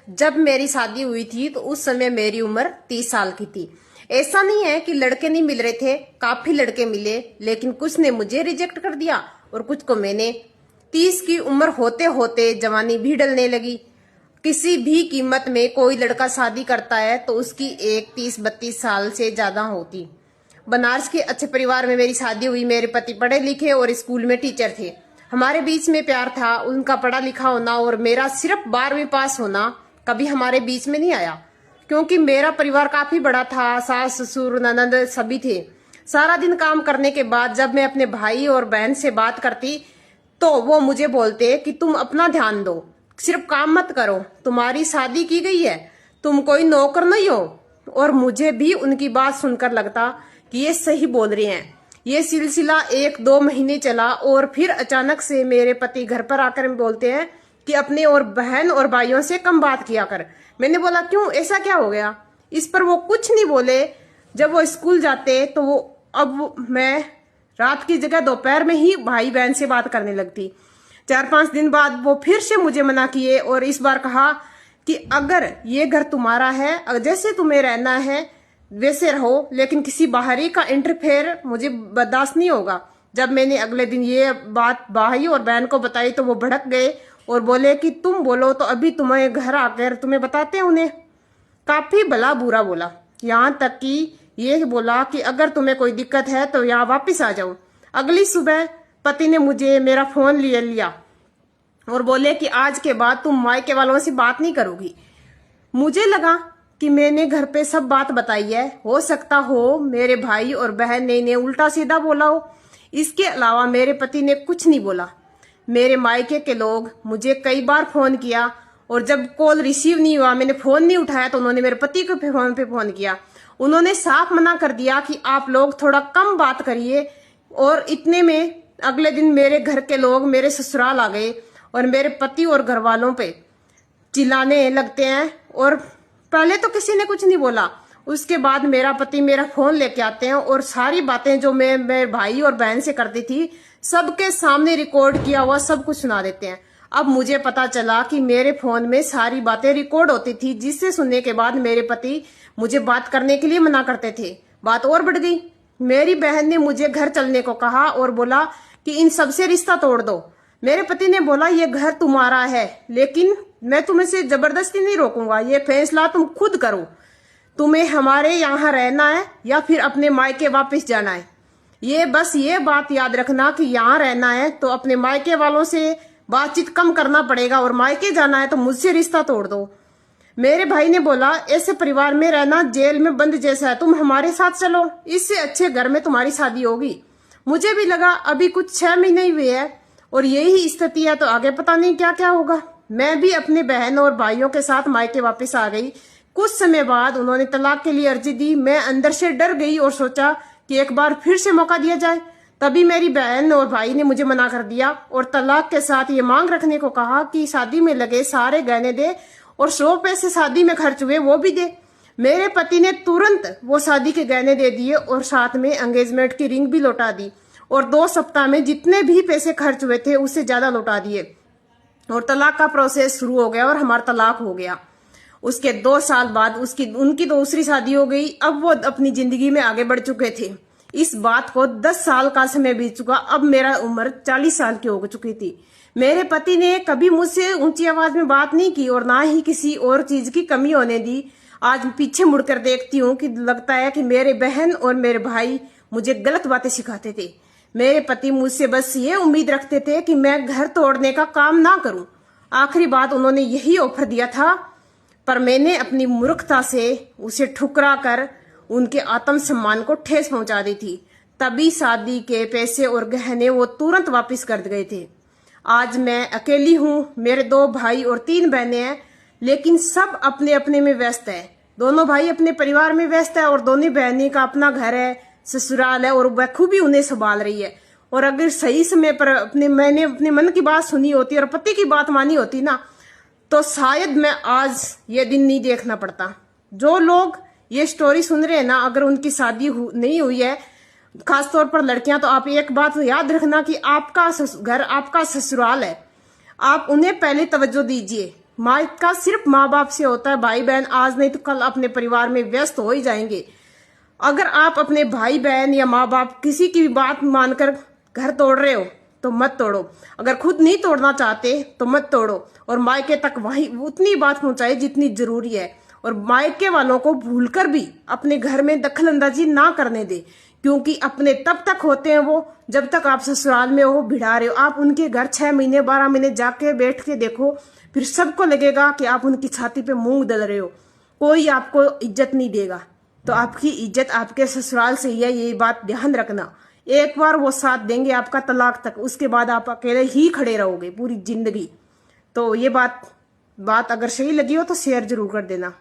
जब मेरी शादी हुई थी तो उस समय मेरी उम्र 30 साल की थी। ऐसा नहीं है कि लड़के नहीं मिल रहे थे, काफी लड़के मिले, लेकिन कुछ ने मुझे रिजेक्ट कर दिया और कुछ को मैंने। 30 की उम्र होते होते जवानी भी डलने लगी। किसी भी कीमत में कोई लड़का शादी करता है तो उसकी एक 30-32 साल से ज्यादा होती। बनारस के अच्छे परिवार में मेरी शादी हुई। मेरे पति पढ़े लिखे और स्कूल में टीचर थे। हमारे बीच में प्यार था, उनका पढ़ा लिखा होना और मेरा सिर्फ 12वीं पास होना कभी हमारे बीच में नहीं आया, क्योंकि मेरा परिवार काफी बड़ा था। सास ससुर ननद सभी थे। सारा दिन काम करने के बाद जब मैं अपने भाई और बहन से बात करती तो वो मुझे बोलते कि तुम अपना ध्यान दो, सिर्फ काम मत करो, तुम्हारी शादी की गई है, तुम कोई नौकर नहीं हो। और मुझे भी उनकी बात सुनकर लगता कि ये सही बोल रहे हैं। ये सिलसिला 1-2 महीने चला और फिर अचानक से मेरे पति घर पर आकर बोलते हैं कि अपने और बहन और भाइयों से कम बात किया कर। मैंने बोला क्यों, ऐसा क्या हो गया? इस पर वो कुछ नहीं बोले। जब वो स्कूल जाते तो मैं रात की जगह दोपहर में ही भाई बहन से बात करने लगती। 4-5 दिन बाद वो फिर से मुझे मना किए और इस बार कहा कि अगर ये घर तुम्हारा है, जैसे तुम्हें रहना है वैसे रहो, लेकिन किसी बाहरी का इंटरफेयर मुझे बर्दाश्त नहीं होगा। जब मैंने अगले दिन ये बात भाई और बहन को बताई तो वो भड़क गए और बोले कि तुम बोलो तो अभी तुम्हें घर आकर तुम्हें बताते हैं उन्हें। काफी भला बुरा बोला, यहाँ तक कि ये बोला कि अगर तुम्हें कोई दिक्कत है तो यहाँ वापिस आ जाओ। अगली सुबह पति ने मुझे मेरा फोन ले लिया और बोले कि आज के बाद तुम मायके वालों से बात नहीं करोगी। मुझे लगा कि मैंने घर पे सब बात बताई है, हो सकता हो मेरे भाई और बहन ने इन्हें उल्टा सीधा बोला हो। इसके अलावा मेरे पति ने कुछ नहीं बोला। मेरे मायके के लोग मुझे कई बार फोन किया और जब कॉल रिसीव नहीं हुआ, मैंने फोन नहीं उठाया, तो उन्होंने मेरे पति के फोन पे फोन किया। उन्होंने साफ मना कर दिया कि आप लोग थोड़ा कम बात करिए। और इतने में अगले दिन मेरे घर के लोग मेरे ससुराल आ गए और मेरे पति और घर वालों पे चिल्लाने लगते हैं। और पहले तो किसी ने कुछ नहीं बोला, उसके बाद मेरा पति मेरा फोन लेके आते हैं और सारी बातें जो मैं मेरे भाई और बहन से करती थी सबके सामने रिकॉर्ड किया हुआ सब कुछ सुना देते हैं। अब मुझे पता चला कि मेरे फोन में सारी बातें रिकॉर्ड होती थी, जिससे सुनने के बाद मेरे पति मुझे बात करने के लिए मना करते थे। बात और बढ़ गई। मेरी बहन ने मुझे घर चलने को कहा और बोला कि इन सबसे रिश्ता तोड़ दो। मेरे पति ने बोला ये घर तुम्हारा है, लेकिन मैं तुम्हें से जबरदस्ती नहीं रोकूंगा, ये फैसला तुम खुद करो। तुम्हें हमारे यहाँ रहना है या फिर अपने मायके वापस जाना है। ये बात याद रखना कि यहाँ रहना है तो अपने मायके वालों से बातचीत कम करना पड़ेगा और मायके जाना है तो मुझसे रिश्ता तोड़ दो। मेरे भाई ने बोला ऐसे परिवार में रहना जेल में बंद जैसा है, तुम हमारे साथ चलो, इससे अच्छे घर में तुम्हारी शादी होगी। मुझे भी लगा अभी कुछ 6 महीने हुए हैं और यही स्थिति है तो आगे पता नहीं क्या क्या होगा। मैं भी अपने बहन और भाइयों के साथ मायके वापस आ गई। कुछ समय बाद उन्होंने तलाक के लिए अर्जी दी। मैं अंदर से डर गई और सोचा कि एक बार फिर से मौका दिया जाए। तभी मेरी बहन और भाई ने मुझे मना कर दिया और तलाक के साथ ये मांग रखने को कहा कि शादी में लगे सारे गहने दे और 100 पैसे शादी में खर्च हुए वो भी दे। मेरे पति ने तुरंत वो शादी के गहने दे दिए और साथ में एंगेजमेंट की रिंग भी लौटा दी और 2 सप्ताह में जितने भी पैसे खर्च हुए थे उससे ज्यादा लौटा दिए और तलाक का प्रोसेस शुरू हो गया और हमारा तलाक हो गया। उसके 2 साल बाद उनकी दूसरी शादी हो गई। अब वो अपनी जिंदगी में आगे बढ़ चुके थे। इस बात को 10 साल का समय बीत चुका। अब मेरा उम्र 40 साल की हो चुकी थी। मेरे पति ने कभी मुझसे ऊंची आवाज में बात नहीं की और ना ही किसी और चीज की कमी होने दी। आज पीछे मुड़कर देखती हूँ कि लगता है कि मेरे बहन और मेरे भाई मुझे गलत बातें सिखाते थे। मेरे पति मुझसे बस ये उम्मीद रखते थे कि मैं घर तोड़ने का काम ना करूं। आखिरी बात उन्होंने यही ऑफर दिया था, पर मैंने अपनी मूर्खता से उसे ठुकरा कर उनके आत्मसम्मान को ठेस पहुंचा दी थी। तभी शादी के पैसे और गहने वो तुरंत वापस कर गए थे। आज मैं अकेली हूँ, मेरे 2 भाई और 3 बहनें हैं, लेकिन सब अपने अपने में व्यस्त है। दोनों भाई अपने परिवार में व्यस्त है और दोनों बहनें का अपना घर है, ससुराल है और बखूबी उन्हें संभाल रही है। और अगर सही समय पर मैंने अपने मन की बात सुनी होती और पति की बात मानी होती ना, तो शायद मैं आज ये दिन नहीं देखना पड़ता। जो लोग ये स्टोरी सुन रहे हैं ना, अगर उनकी शादी नहीं हुई है, खासतौर पर लड़कियां, तो आप एक बात याद रखना कि आपका घर आपका ससुराल है। आप उन्हें पहले तवज्जो दीजिए। मायका सिर्फ माँ बाप से होता है, भाई बहन आज नहीं तो कल अपने परिवार में व्यस्त हो ही जाएंगे। अगर आप अपने भाई बहन या माँ बाप किसी की भी बात मानकर घर तोड़ रहे हो तो मत तोड़ो। अगर खुद नहीं तोड़ना चाहते तो मत तोड़ो, और मायके तक वही उतनी बात पहुंचाए जितनी जरूरी है। और मायके वालों को भूलकर भी अपने घर में दखल अंदाजी ना करने दे, क्योंकि अपने तब तक होते हैं वो जब तक आप ससुराल में हो, भिड़ा रहे हो। आप उनके घर 6 महीने 12 महीने जाके बैठ के देखो, फिर सबको लगेगा कि आप उनकी छाती पे मूंग दल रहे हो। कोई आपको इज्जत नहीं देगा। तो आपकी इज्जत आपके ससुराल से ही है, ये बात ध्यान रखना। एक बार वो साथ देंगे आपका तलाक तक, उसके बाद आप अकेले ही खड़े रहोगे पूरी जिंदगी। तो ये बात अगर सही लगी हो तो शेयर जरूर कर देना।